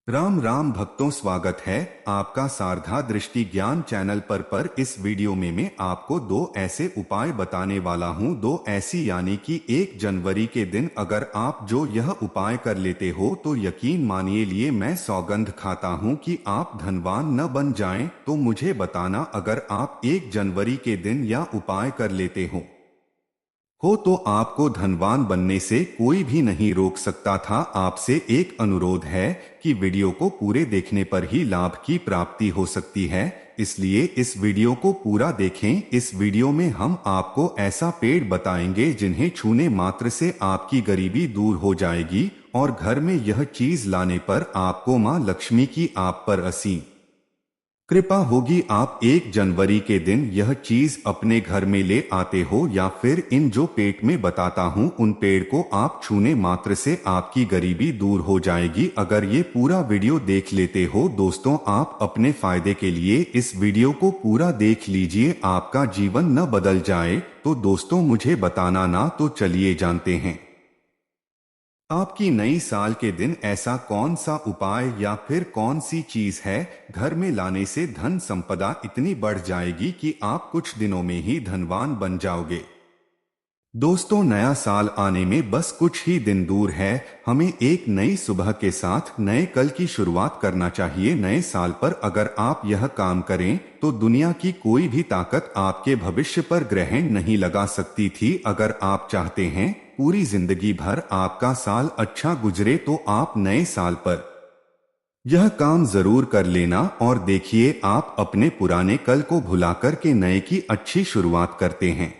राम राम भक्तों, स्वागत है आपका शारदा दृष्टि ज्ञान चैनल पर इस वीडियो में मैं आपको दो ऐसे उपाय बताने वाला हूं। दो ऐसी यानी कि 1 जनवरी के दिन अगर आप जो यह उपाय कर लेते हो तो यकीन मानिए लिए मैं सौगंध खाता हूं कि आप धनवान न बन जाएं। तो मुझे बताना, अगर आप 1 जनवरी के दिन यह उपाय कर लेते हो तो आपको धनवान बनने से कोई भी नहीं रोक सकता था। आपसे एक अनुरोध है कि वीडियो को पूरे देखने पर ही लाभ की प्राप्ति हो सकती है, इसलिए इस वीडियो को पूरा देखें। इस वीडियो में हम आपको ऐसा पेड़ बताएंगे जिन्हें छूने मात्र से आपकी गरीबी दूर हो जाएगी और घर में यह चीज लाने पर आपको मां लक्ष्मी की आप पर असीम कृपा होगी। आप 1 जनवरी के दिन यह चीज अपने घर में ले आते हो या फिर इन जो पेट में बताता हूँ उन पेड़ को आप छूने मात्र से आपकी गरीबी दूर हो जाएगी। अगर ये पूरा वीडियो देख लेते हो दोस्तों, आप अपने फायदे के लिए इस वीडियो को पूरा देख लीजिए, आपका जीवन न बदल जाए। तो दोस्तों मुझे बताना ना, तो चलिए जानते हैं। आपकी नई साल के दिन ऐसा कौन सा उपाय या फिर कौन सी चीज है घर में लाने से धन संपदा इतनी बढ़ जाएगी कि आप कुछ दिनों में ही धनवान बन जाओगे। दोस्तों, नया साल आने में बस कुछ ही दिन दूर है। हमें एक नई सुबह के साथ नए कल की शुरुआत करना चाहिए। नए साल पर अगर आप यह काम करें तो दुनिया की कोई भी ताकत आपके भविष्य पर ग्रहण नहीं लगा सकती थी। अगर आप चाहते हैं पूरी जिंदगी भर आपका साल अच्छा गुजरे तो आप नए साल पर यह काम जरूर कर लेना और देखिए आप अपने पुराने कल को भुलाकर के नए की अच्छी शुरुआत करते हैं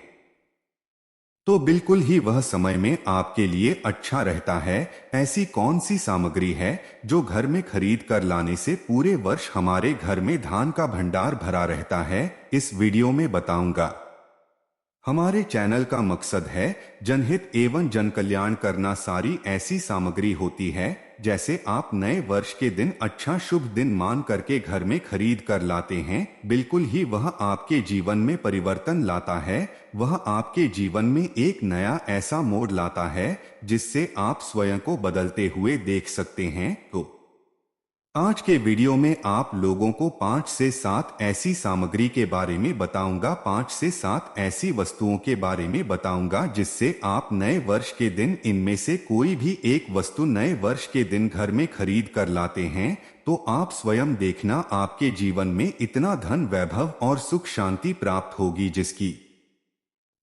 तो बिल्कुल ही वह समय में आपके लिए अच्छा रहता है। ऐसी कौन सी सामग्री है जो घर में खरीद कर लाने से पूरे वर्ष हमारे घर में धान का भंडार भरा रहता है, इस वीडियो में बताऊंगा। हमारे चैनल का मकसद है जनहित एवं जन कल्याण करना। सारी ऐसी सामग्री होती है जैसे आप नए वर्ष के दिन अच्छा शुभ दिन मान करके घर में खरीद कर लाते हैं, बिल्कुल ही वह आपके जीवन में परिवर्तन लाता है। वह आपके जीवन में एक नया ऐसा मोड़ लाता है जिससे आप स्वयं को बदलते हुए देख सकते हैं। तो आज के वीडियो में आप लोगों को 5 से 7 ऐसी सामग्री के बारे में बताऊंगा, 5 से 7 ऐसी वस्तुओं के बारे में बताऊंगा जिससे आप नए वर्ष के दिन इनमें से कोई भी एक वस्तु नए वर्ष के दिन घर में खरीद कर लाते हैं तो आप स्वयं देखना आपके जीवन में इतना धन वैभव और सुख शांति प्राप्त होगी जिसकी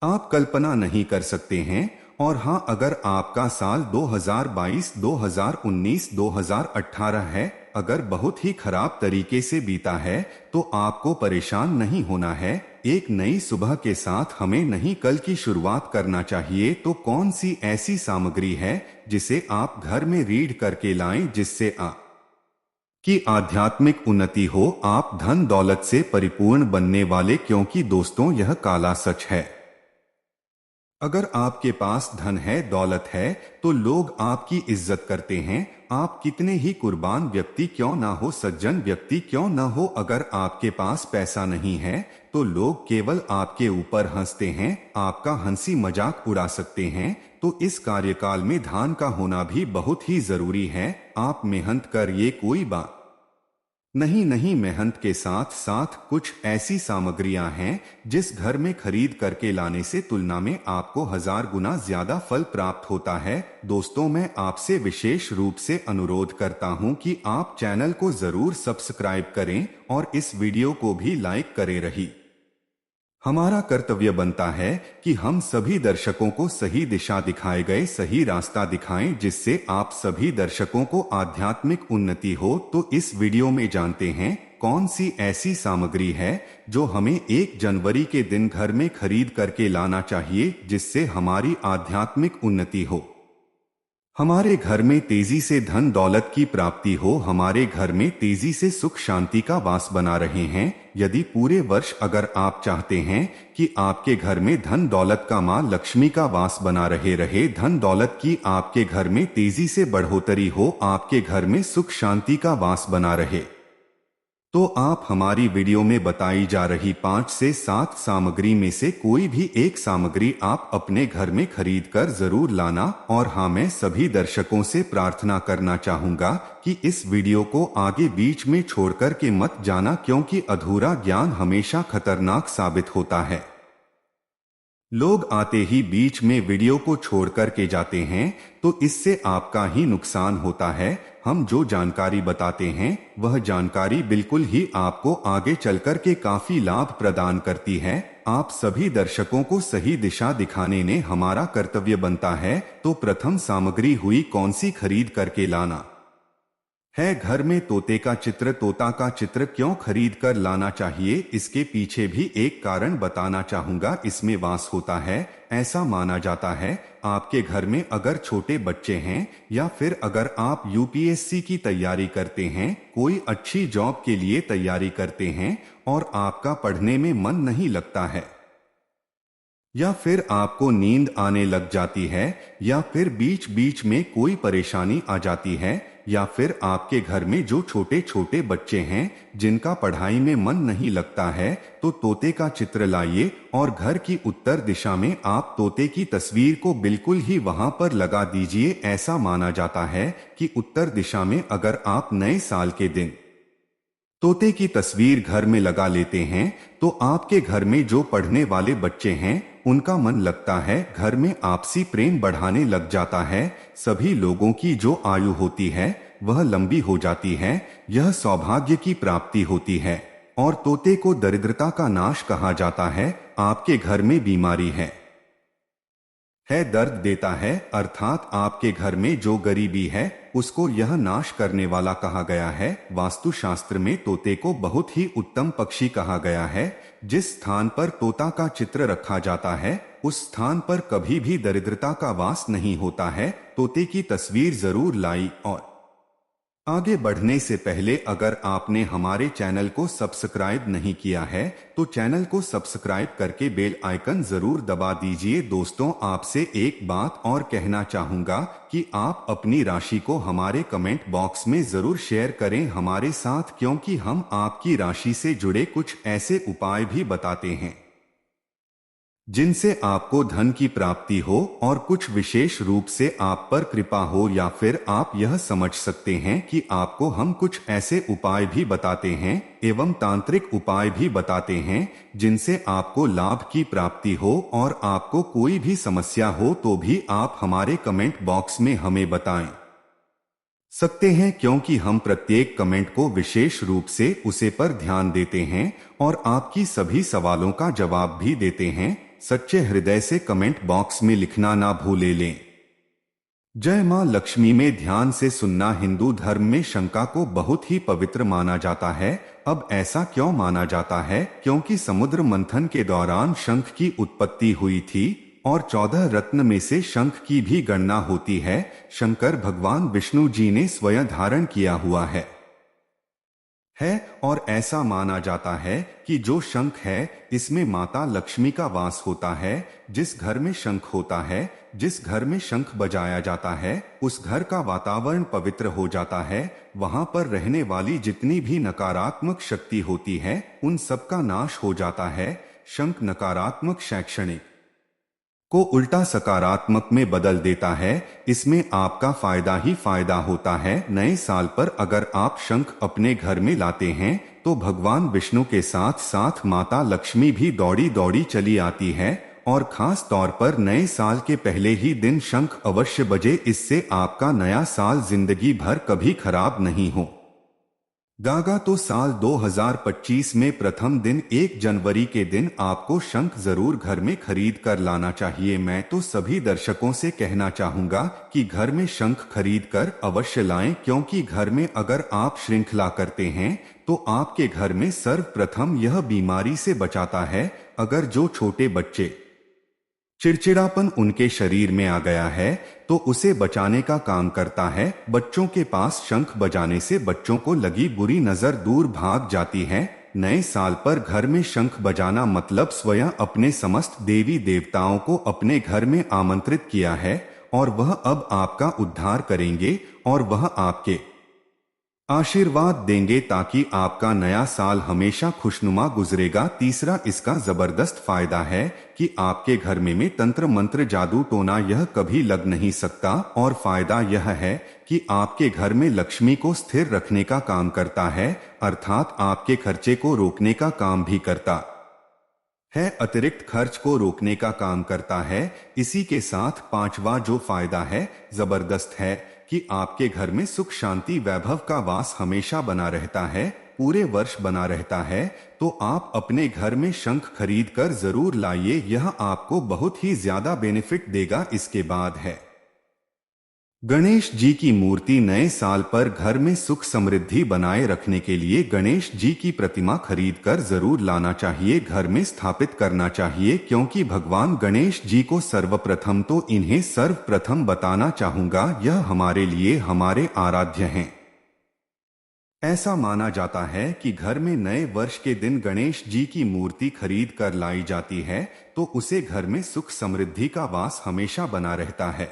आप कल्पना नहीं कर सकते हैं। और हाँ, अगर आपका साल 2022, 2019, 2018 है, अगर बहुत ही खराब तरीके से बीता है तो आपको परेशान नहीं होना है। एक नई सुबह के साथ हमें नई कल की शुरुआत करना चाहिए। तो कौन सी ऐसी सामग्री है जिसे आप घर में रीड करके लाएं जिससे आप की आध्यात्मिक उन्नति हो, आप धन दौलत से परिपूर्ण बनने वाले। क्योंकि दोस्तों यह काला सच है, अगर आपके पास धन है, दौलत है तो लोग आपकी इज्जत करते हैं। आप कितने ही कुर्बान व्यक्ति क्यों ना हो, सज्जन व्यक्ति क्यों ना हो, अगर आपके पास पैसा नहीं है तो लोग केवल आपके ऊपर हंसते हैं, आपका हंसी मजाक उड़ा सकते हैं। तो इस कार्यकाल में धन का होना भी बहुत ही जरूरी है। आप मेहनत कर, ये कोई बात नहीं, मेहनत के साथ साथ कुछ ऐसी सामग्रियां हैं जिस घर में खरीद करके लाने से तुलना में आपको 1000 गुना ज्यादा फल प्राप्त होता है। दोस्तों, मैं आपसे विशेष रूप से अनुरोध करता हूं कि आप चैनल को जरूर सब्सक्राइब करें और इस वीडियो को भी लाइक करें। रही हमारा कर्तव्य बनता है कि हम सभी दर्शकों को सही दिशा दिखाए गए सही रास्ता दिखाएं जिससे आप सभी दर्शकों को आध्यात्मिक उन्नति हो। तो इस वीडियो में जानते हैं कौन सी ऐसी सामग्री है जो हमें 1 जनवरी के दिन घर में खरीद करके लाना चाहिए जिससे हमारी आध्यात्मिक उन्नति हो, हमारे घर में तेजी से धन दौलत की प्राप्ति हो, हमारे घर में तेजी से सुख शांति का वास बना रहे हैं। यदि पूरे वर्ष अगर आप चाहते हैं कि आपके घर में धन दौलत का मां लक्ष्मी का वास बना रहे धन दौलत की आपके घर में तेजी से बढ़ोतरी हो, आपके घर में सुख शांति का वास बना रहे, तो आप हमारी वीडियो में बताई जा रही 5 से 7 सामग्री में से कोई भी एक सामग्री आप अपने घर में खरीद कर जरूर लाना। और हाँ, मैं सभी दर्शकों से प्रार्थना करना चाहूंगा कि इस वीडियो को आगे बीच में छोड़कर के मत जाना, क्योंकि अधूरा ज्ञान हमेशा खतरनाक साबित होता है। लोग आते ही बीच में वीडियो को छोड़ कर के जाते हैं, तो इससे आपका ही नुकसान होता है। हम जो जानकारी बताते हैं वह जानकारी बिल्कुल ही आपको आगे चलकर के काफी लाभ प्रदान करती है। आप सभी दर्शकों को सही दिशा दिखाने ने हमारा कर्तव्य बनता है। तो प्रथम सामग्री हुई कौन सी खरीद करके लाना है। घर में तोते का चित्र। तोता का चित्र क्यों खरीद कर लाना चाहिए, इसके पीछे भी एक कारण बताना चाहूंगा। इसमें वास होता है। ऐसा माना जाता है आपके घर में अगर छोटे बच्चे हैं या फिर अगर आप यूपीएससी की तैयारी करते हैं, कोई अच्छी जॉब के लिए तैयारी करते हैं और आपका पढ़ने में मन नहीं लगता है, या फिर आपको नींद आने लग जाती है, या फिर बीच बीच में कोई परेशानी आ जाती है, या फिर आपके घर में जो छोटे छोटे बच्चे हैं जिनका पढ़ाई में मन नहीं लगता है, तो तोते का चित्र लाइए और घर की उत्तर दिशा में आप तोते की तस्वीर को बिल्कुल ही वहां पर लगा दीजिए। ऐसा माना जाता है कि उत्तर दिशा में अगर आप नए साल के दिन तोते की तस्वीर घर में लगा लेते हैं, तो आपके घर में जो पढ़ने वाले बच्चे हैं उनका मन लगता है, घर में आपसी प्रेम बढ़ाने लग जाता है। सभी लोगों की जो आयु होती है वह लंबी हो जाती है। यह सौभाग्य की प्राप्ति होती है। और तोते को दरिद्रता का नाश कहा जाता है। आपके घर में बीमारी है, दर्द देता है, अर्थात आपके घर में जो गरीबी है उसको यह नाश करने वाला कहा गया है। वास्तुशास्त्र में तोते को बहुत ही उत्तम पक्षी कहा गया है। जिस स्थान पर तोता का चित्र रखा जाता है उस स्थान पर कभी भी दरिद्रता का वास नहीं होता है। तोते की तस्वीर जरूर लाई। और आगे बढ़ने से पहले अगर आपने हमारे चैनल को सब्सक्राइब नहीं किया है तो चैनल को सब्सक्राइब करके बेल आइकन जरूर दबा दीजिए। दोस्तों, आपसे एक बात और कहना चाहूंगा कि आप अपनी राशि को हमारे कमेंट बॉक्स में जरूर शेयर करें हमारे साथ, क्योंकि हम आपकी राशि से जुड़े कुछ ऐसे उपाय भी बताते हैं जिनसे आपको धन की प्राप्ति हो और कुछ विशेष रूप से आप पर कृपा हो, या फिर आप यह समझ सकते हैं कि आपको हम कुछ ऐसे उपाय भी बताते हैं एवं तांत्रिक उपाय भी बताते हैं जिनसे आपको लाभ की प्राप्ति हो और आपको कोई भी समस्या हो तो भी आप हमारे कमेंट बॉक्स में हमें बताएं सकते हैं, क्योंकि हम प्रत्येक कमेंट को विशेष रूप से उसे पर ध्यान देते हैं और आपकी सभी सवालों का जवाब भी देते हैं। सच्चे हृदय से कमेंट बॉक्स में लिखना ना भूले लें। जय मां लक्ष्मी में ध्यान से सुनना। हिंदू धर्म में शंका को बहुत ही पवित्र माना जाता है। अब ऐसा क्यों माना जाता है? क्योंकि समुद्र मंथन के दौरान शंख की उत्पत्ति हुई थी और 14 रत्न में से शंख की भी गणना होती है। शंकर भगवान विष्णु जी ने स्वयं धारण किया हुआ है और ऐसा माना जाता है कि जो शंख है इसमें माता लक्ष्मी का वास होता है। जिस घर में शंख होता है, जिस घर में शंख बजाया जाता है, उस घर का वातावरण पवित्र हो जाता है। वहां पर रहने वाली जितनी भी नकारात्मक शक्ति होती है उन सब का नाश हो जाता है। शंख नकारात्मक शैक्षणिक को उल्टा सकारात्मक में बदल देता है। इसमें आपका फायदा ही फायदा होता है। नए साल पर अगर आप शंख अपने घर में लाते हैं तो भगवान विष्णु के साथ साथ माता लक्ष्मी भी दौड़ी दौड़ी चली आती है। और खास तौर पर नए साल के पहले ही दिन शंख अवश्य बजे, इससे आपका नया साल जिंदगी भर कभी खराब नहीं हो गागा। तो साल 2025 में प्रथम दिन 1 जनवरी के दिन आपको शंख जरूर घर में खरीद कर लाना चाहिए। मैं तो सभी दर्शकों से कहना चाहूंगा कि घर में शंख खरीद कर अवश्य लाएं, क्योंकि घर में अगर आप श्रृंखला करते हैं तो आपके घर में सर्वप्रथम यह बीमारी से बचाता है। अगर जो छोटे बच्चे चिड़चिड़ापन उनके शरीर में आ गया है तो उसे बचाने का काम करता है। बच्चों के पास शंख बजाने से बच्चों को लगी बुरी नजर दूर भाग जाती है। नए साल पर घर में शंख बजाना मतलब स्वयं अपने समस्त देवी देवताओं को अपने घर में आमंत्रित किया है और वह अब आपका उद्धार करेंगे और वह आपके आशीर्वाद देंगे ताकि आपका नया साल हमेशा खुशनुमा गुजरेगा। तीसरा, इसका जबरदस्त फायदा है कि आपके घर में तंत्र मंत्र जादू टोना यह कभी लग नहीं सकता। और फायदा यह है कि आपके घर में लक्ष्मी को स्थिर रखने का काम करता है, अर्थात आपके खर्चे को रोकने का काम भी करता है, अतिरिक्त खर्च को रोकने का काम करता है। इसी के साथ पांचवा जो फायदा है जबरदस्त है कि आपके घर में सुख शांति वैभव का वास हमेशा बना रहता है, पूरे वर्ष बना रहता है। तो आप अपने घर में शंख खरीद कर जरूर लाइए, यह आपको बहुत ही ज्यादा बेनिफिट देगा। इसके बाद है गणेश जी की मूर्ति। नए साल पर घर में सुख समृद्धि बनाए रखने के लिए गणेश जी की प्रतिमा खरीद कर जरूर लाना चाहिए, घर में स्थापित करना चाहिए, क्योंकि भगवान गणेश जी को सर्वप्रथम तो इन्हें सर्वप्रथम बताना चाहूंगा, यह हमारे लिए हमारे आराध्य हैं। ऐसा माना जाता है कि घर में नए वर्ष के दिन गणेश जी की मूर्ति खरीद कर लाई जाती है तो उसे घर में सुख समृद्धि का वास हमेशा बना रहता है।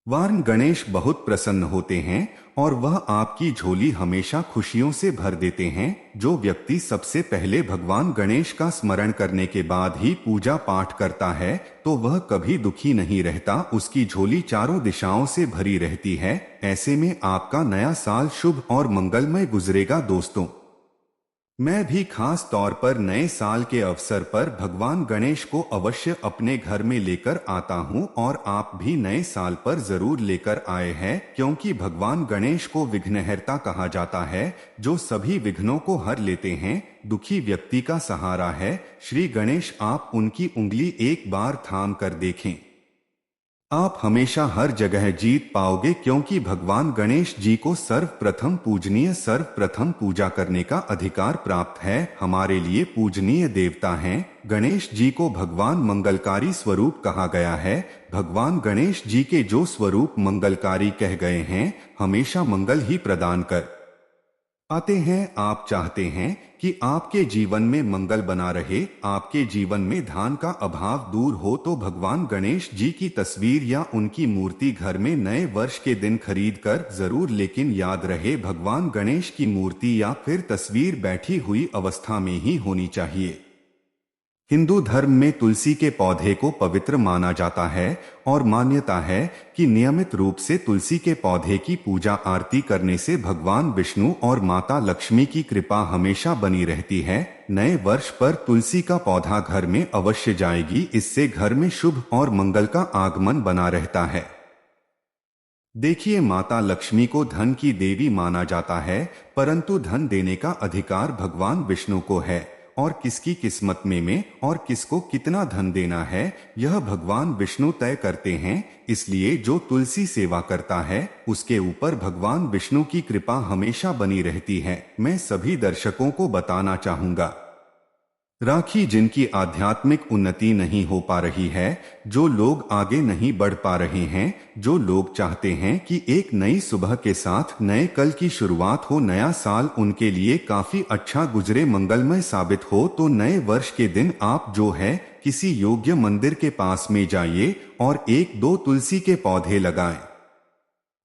वार्न गणेश बहुत प्रसन्न होते हैं और वह आपकी झोली हमेशा खुशियों से भर देते हैं। जो व्यक्ति सबसे पहले भगवान गणेश का स्मरण करने के बाद ही पूजा पाठ करता है तो वह कभी दुखी नहीं रहता, उसकी झोली चारों दिशाओं से भरी रहती है। ऐसे में आपका नया साल शुभ और मंगलमय गुजरेगा। दोस्तों, मैं भी खास तौर पर नए साल के अवसर पर भगवान गणेश को अवश्य अपने घर में लेकर आता हूं और आप भी नए साल पर जरूर लेकर आए हैं, क्योंकि भगवान गणेश को विघ्नहर्ता कहा जाता है, जो सभी विघ्नों को हर लेते हैं, दुखी व्यक्ति का सहारा है। श्री गणेश, आप उनकी उंगली एक बार थाम कर देखें, आप हमेशा हर जगह जीत पाओगे, क्योंकि भगवान गणेश जी को सर्वप्रथम पूजनीय सर्वप्रथम पूजा करने का अधिकार प्राप्त है। हमारे लिए पूजनीय देवता हैं। गणेश जी को भगवान मंगलकारी स्वरूप कहा गया है। भगवान गणेश जी के जो स्वरूप मंगलकारी कह गए हैं, हमेशा मंगल ही प्रदान कर आते हैं। आप चाहते हैं कि आपके जीवन में मंगल बना रहे, आपके जीवन में धन का अभाव दूर हो, तो भगवान गणेश जी की तस्वीर या उनकी मूर्ति घर में नए वर्ष के दिन खरीद कर जरूर, लेकिन याद रहे भगवान गणेश की मूर्ति या फिर तस्वीर बैठी हुई अवस्था में ही होनी चाहिए। हिंदू धर्म में तुलसी के पौधे को पवित्र माना जाता है और मान्यता है कि नियमित रूप से तुलसी के पौधे की पूजा आरती करने से भगवान विष्णु और माता लक्ष्मी की कृपा हमेशा बनी रहती है। नए वर्ष पर तुलसी का पौधा घर में अवश्य जाएगी, इससे घर में शुभ और मंगल का आगमन बना रहता है। देखिए, माता लक्ष्मी को धन की देवी माना जाता है, परंतु धन देने का अधिकार भगवान विष्णु को है और किसकी किस्मत में और किसको कितना धन देना है यह भगवान विष्णु तय करते हैं। इसलिए जो तुलसी सेवा करता है उसके ऊपर भगवान विष्णु की कृपा हमेशा बनी रहती है। मैं सभी दर्शकों को बताना चाहूंगा, राखी जिनकी आध्यात्मिक उन्नति नहीं हो पा रही है, जो लोग आगे नहीं बढ़ पा रहे हैं, जो लोग चाहते हैं कि एक नई सुबह के साथ नए कल की शुरुआत हो, नया साल उनके लिए काफी अच्छा गुजरे, मंगलमय साबित हो, तो नए वर्ष के दिन आप जो है किसी योग्य मंदिर के पास में जाइए और एक दो तुलसी के पौधे लगाएं।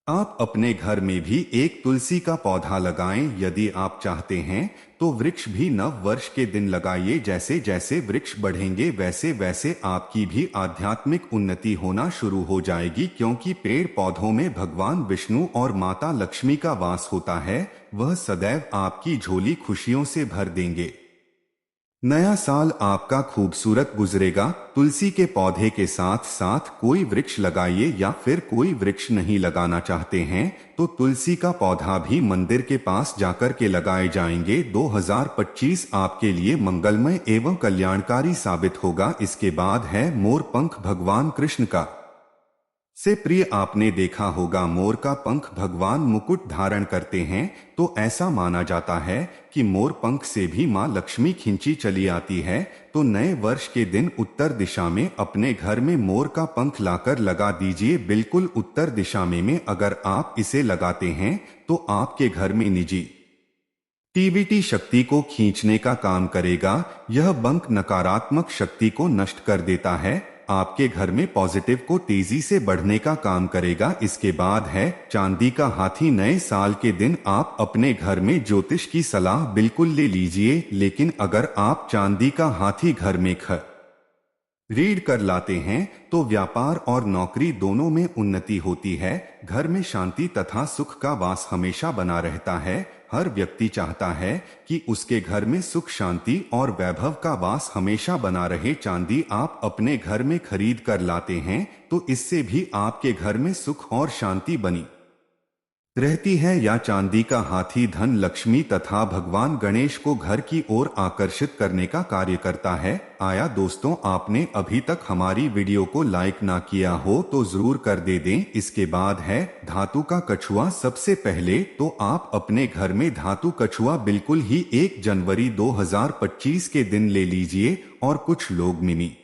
आप अपने घर में भी एक तुलसी का पौधा लगाएं। यदि आप चाहते हैं तो वृक्ष भी नव वर्ष के दिन लगाइए। जैसे जैसे वृक्ष बढ़ेंगे वैसे वैसे आपकी भी आध्यात्मिक उन्नति होना शुरू हो जाएगी, क्योंकि पेड़ पौधों में भगवान विष्णु और माता लक्ष्मी का वास होता है। वह सदैव आपकी झोली खुशियों से भर देंगे। नया साल आपका खूबसूरत गुजरेगा। तुलसी के पौधे के साथ साथ कोई वृक्ष लगाइए, या फिर कोई वृक्ष नहीं लगाना चाहते हैं तो तुलसी का पौधा भी मंदिर के पास जाकर के लगाए जाएंगे। 2025 आपके लिए मंगलमय एवं कल्याणकारी साबित होगा। इसके बाद है मोर पंख भगवान कृष्ण का से प्रिय। आपने देखा होगा मोर का पंख भगवान मुकुट धारण करते हैं, तो ऐसा माना जाता है कि मोर पंख से भी मां लक्ष्मी खिंची चली आती है। तो नए वर्ष के दिन उत्तर दिशा में अपने घर में मोर का पंख लाकर लगा दीजिए, बिल्कुल उत्तर दिशा में अगर आप इसे लगाते हैं तो आपके घर में निजी टीवीटी शक्ति को खींचने का काम करेगा। यह पंख नकारात्मक शक्ति को नष्ट कर देता है। आपके घर में पॉजिटिव को तेजी से बढ़ने का काम करेगा। इसके बाद है चांदी का हाथी। नए साल के दिन आप अपने घर में ज्योतिष की सलाह बिल्कुल ले लीजिए, लेकिन अगर आप चांदी का हाथी घर में रीड कर लाते हैं तो व्यापार और नौकरी दोनों में उन्नति होती है। घर में शांति तथा सुख का वास हमेशा बना रहता है। हर व्यक्ति चाहता है कि उसके घर में सुख शांति और वैभव का वास हमेशा बना रहे। चांदी आप अपने घर में खरीद कर लाते हैं तो इससे भी आपके घर में सुख और शांति बनी रहती है। या चांदी का हाथी धन लक्ष्मी तथा भगवान गणेश को घर की ओर आकर्षित करने का कार्य करता है। आया दोस्तों, आपने अभी तक हमारी वीडियो को लाइक ना किया हो तो जरूर कर दे दें। इसके बाद है धातु का कछुआ। सबसे पहले तो आप अपने घर में धातु कछुआ बिल्कुल ही 1 जनवरी 2025 के दिन ले लीजिए। और कुछ लोग मिनी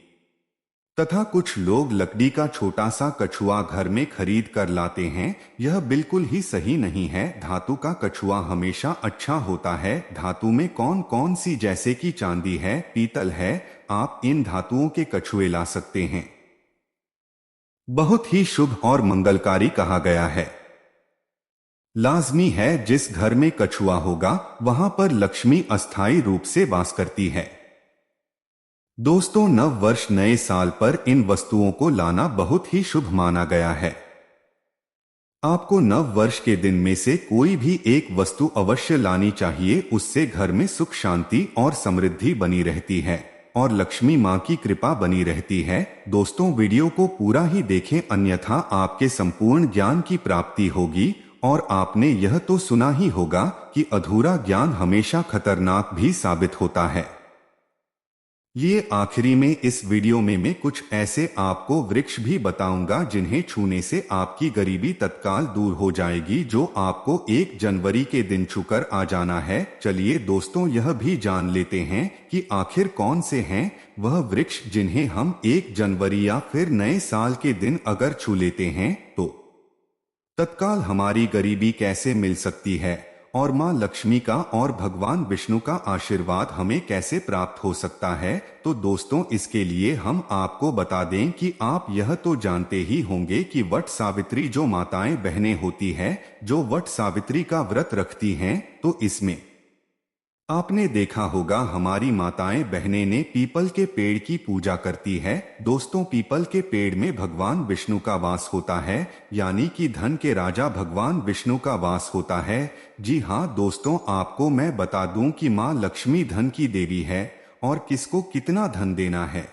तथा कुछ लोग लकड़ी का छोटा सा कछुआ घर में खरीद कर लाते हैं। यह बिल्कुल ही सही नहीं है। धातु का कछुआ हमेशा अच्छा होता है। धातु में कौन कौन सी, जैसे कि चांदी है, पीतल है, आप इन धातुओं के कछुए ला सकते हैं। बहुत ही शुभ और मंगलकारी कहा गया है। लाजमी है जिस घर में कछुआ होगा वहां पर लक्ष्मी अस्थायी रूप से वास करती है। दोस्तों, नव वर्ष नए साल पर इन वस्तुओं को लाना बहुत ही शुभ माना गया है। आपको नव वर्ष के दिन में से कोई भी एक वस्तु अवश्य लानी चाहिए। उससे घर में सुख शांति और समृद्धि बनी रहती है और लक्ष्मी मां की कृपा बनी रहती है। दोस्तों, वीडियो को पूरा ही देखें, अन्यथा आपके संपूर्ण ज्ञान की प्राप्ति होगी। और आपने यह तो सुना ही होगा कि अधूरा ज्ञान हमेशा खतरनाक भी साबित होता है। ये आखिरी में इस वीडियो में मैं कुछ ऐसे आपको वृक्ष भी बताऊंगा जिन्हें छूने से आपकी गरीबी तत्काल दूर हो जाएगी, जो आपको 1 जनवरी के दिन छूकर आ जाना है। चलिए दोस्तों, यह भी जान लेते हैं कि आखिर कौन से हैं वह वृक्ष जिन्हें हम 1 जनवरी या फिर नए साल के दिन अगर छू लेते हैं तो तत्काल हमारी गरीबी कैसे मिल सकती है और मां लक्ष्मी का और भगवान विष्णु का आशीर्वाद हमें कैसे प्राप्त हो सकता है। तो दोस्तों, इसके लिए हम आपको बता दें कि आप यह तो जानते ही होंगे कि वट सावित्री जो माताएं बहनें होती है, जो वट सावित्री का व्रत रखती हैं, तो इसमें आपने देखा होगा हमारी माताएं बहनें ने पीपल के पेड़ की पूजा करती है। दोस्तों, पीपल के पेड़ में भगवान विष्णु का वास होता है, यानी कि धन के राजा भगवान विष्णु का वास होता है। जी हाँ दोस्तों, आपको मैं बता दूं कि माँ लक्ष्मी धन की देवी है और किसको कितना धन देना है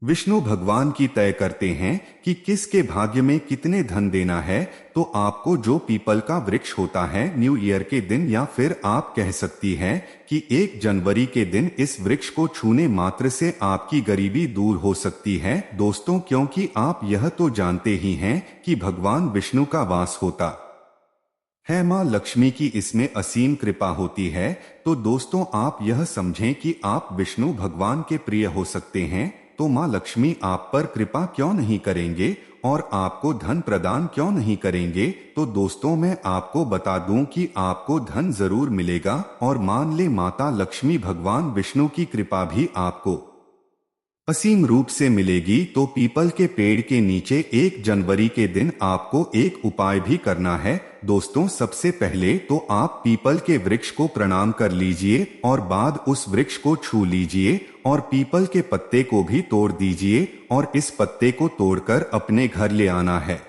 विष्णु भगवान की तय करते हैं कि किसके भाग्य में कितने धन देना है। तो आपको जो पीपल का वृक्ष होता है, न्यू ईयर के दिन या फिर आप कह सकती हैं कि 1 जनवरी के दिन इस वृक्ष को छूने मात्र से आपकी गरीबी दूर हो सकती है। दोस्तों, क्योंकि आप यह तो जानते ही हैं कि भगवान विष्णु का वास होता है, माँ लक्ष्मी की इसमें असीम कृपा होती है। तो दोस्तों, आप यह समझें कि आप विष्णु भगवान के प्रिय हो सकते हैं, तो माँ लक्ष्मी आप पर कृपा क्यों नहीं करेंगे और आपको धन प्रदान क्यों नहीं करेंगे। तो दोस्तों, मैं आपको बता दूं कि आपको धन जरूर मिलेगा और मान ले माता लक्ष्मी भगवान विष्णु की कृपा भी आपको असीम रूप से मिलेगी। तो पीपल के पेड़ के नीचे 1 जनवरी के दिन आपको एक उपाय भी करना है। दोस्तों, सबसे पहले तो आप पीपल के वृक्ष को प्रणाम कर लीजिए और बाद उस वृक्ष को छू लीजिए और पीपल के पत्ते को भी तोड़ दीजिए और इस पत्ते को तोड़कर अपने घर ले आना है।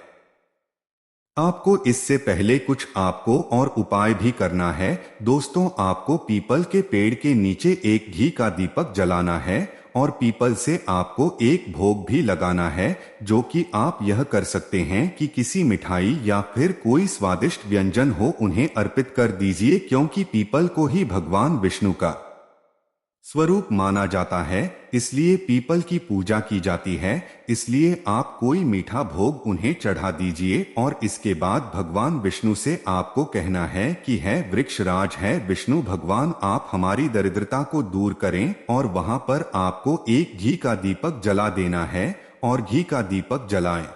आपको इससे पहले कुछ आपको और उपाय भी करना है। दोस्तों, आपको पीपल के पेड़ के नीचे एक घी का दीपक जलाना है और पीपल से आपको एक भोग भी लगाना है, जो कि आप यह कर सकते हैं कि किसी मिठाई या फिर कोई स्वादिष्ट व्यंजन हो उन्हें अर्पित कर दीजिए, क्योंकि पीपल को ही भगवान विष्णु का स्वरूप माना जाता है, इसलिए पीपल की पूजा की जाती है। इसलिए आप कोई मीठा भोग उन्हें चढ़ा दीजिए और इसके बाद भगवान विष्णु से आपको कहना है कि है वृक्षराज है विष्णु भगवान, आप हमारी दरिद्रता को दूर करें। और वहां पर आपको एक घी का दीपक जला देना है और घी का दीपक जलाएं।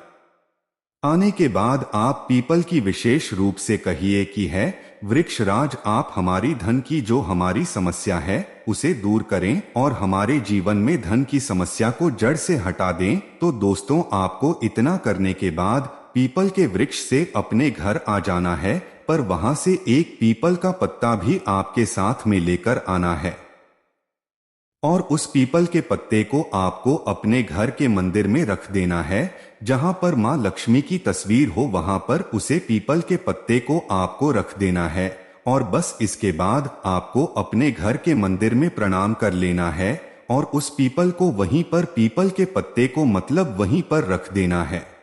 आने के बाद आप पीपल की विशेष रूप से कहिए कि है वृक्षराज आप हमारी धन की जो हमारी समस्या है उसे दूर करें और हमारे जीवन में धन की समस्या को जड़ से हटा दें। तो दोस्तों, आपको इतना करने के बाद पीपल के वृक्ष से अपने घर आ जाना है, पर वहां से एक पीपल का पत्ता भी आपके साथ में लेकर आना है और उस पीपल के पत्ते को आपको अपने घर के मंदिर में रख देना है। जहां पर मां लक्ष्मी की तस्वीर हो वहां पर उसे पीपल के पत्ते को आपको रख देना है और बस इसके बाद आपको अपने घर के मंदिर में प्रणाम कर लेना है और उस पीपल को वहीं पर, पीपल के पत्ते को मतलब वहीं पर रख देना है।